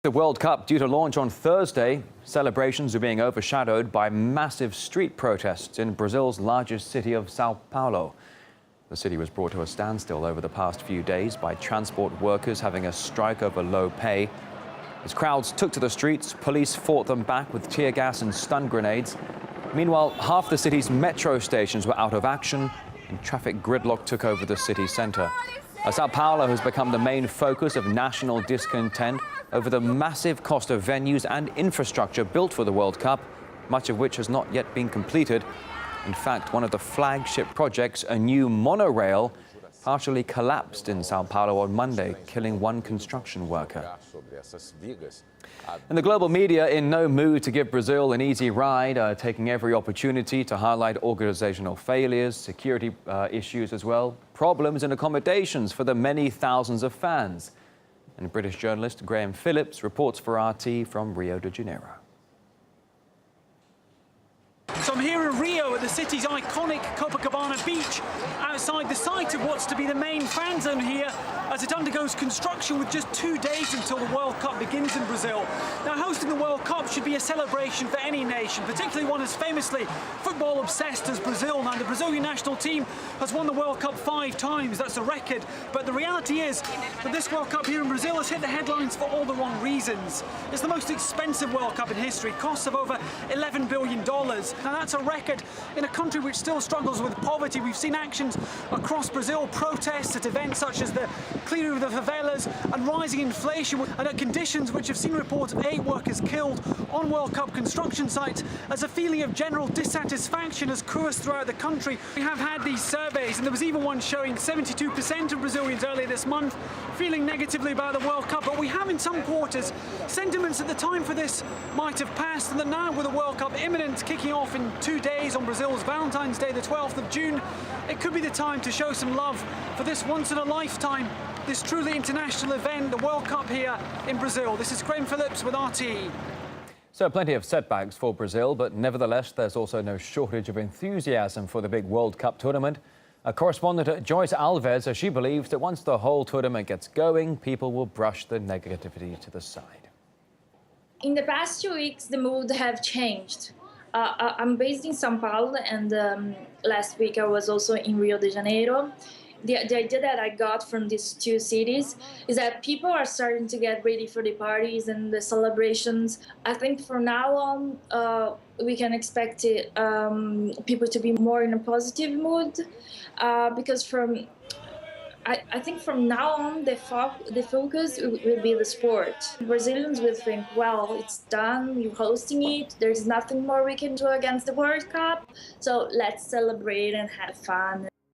The World Cup due to launch on Thursday, celebrations are being overshadowed by massive street protests in Brazil's largest city of Sao Paulo. The city was brought to a standstill over the past few days by transport workers having a strike over low pay. As crowds took to the streets, police fought them back with tear gas and stun grenades. Meanwhile, half the city's metro stations were out of action and traffic gridlock took over the city centre. Sao Paulo has become the main focus of national discontent over the massive cost of venues and infrastructure built for the World Cup, much of which has not yet been completed. In fact, one of the flagship projects, a new monorail, partially collapsed in Sao Paulo on Monday, killing one construction worker. And the global media, in no mood to give Brazil an easy ride, are taking every opportunity to highlight organizational failures, security issues as well, problems and accommodations for the many thousands of fans. And British journalist Phillips reports for RT from Rio de Janeiro. So I'm here in Rio at the city's iconic Copacabana beach, outside the site of what's to be the main fan zone here, as it undergoes construction with just 2 days until the World Cup begins in Brazil. Now, hosting the World Cup should be a celebration for any nation, particularly one as famously football-obsessed as Brazil. Now, the Brazilian national team has won the World Cup 5 times. That's a record. But the reality is that this World Cup here in Brazil has hit the headlines for all the wrong reasons. It's the most expensive World Cup in history, costs of over $11 billion. Now, that's a record in a country which still struggles with poverty. We've seen actions across Brazil, protests at events such as the clearing of the favelas and rising inflation, and at conditions which have seen reports of 8 workers killed on World Cup construction sites, as a feeling of general dissatisfaction has coursed throughout the country. We have had these surveys, and there was even one showing 72% of Brazilians earlier this month feeling negatively about the World Cup. But we have in some quarters sentiments that the time for this might have passed, and that now, with the World Cup imminent, kicking off in 2 days on Brazil's Valentine's Day, the 12th of June, it could be the time to show some love for this once-in-a-lifetime, this truly international event, the World Cup here in Brazil. This is Phillips with RT. So plenty of setbacks for Brazil, but nevertheless, there's also no shortage of enthusiasm for the big World Cup tournament. A correspondent, Joyce Alves, says she believes that once the whole tournament gets going, people will brush the negativity to the side. In the past 2 weeks, the mood have changed. I'm based in São Paulo, and last week I was also in Rio de Janeiro. The idea that I got from these 2 cities is that people are starting to get ready for the parties and the celebrations. I think from now on, we can expect people to be more in a positive mood, because I think from now on, the focus will be the sport. Brazilians will think, well, it's done, we're hosting it, there's nothing more we can do against the World Cup, so let's celebrate and have fun.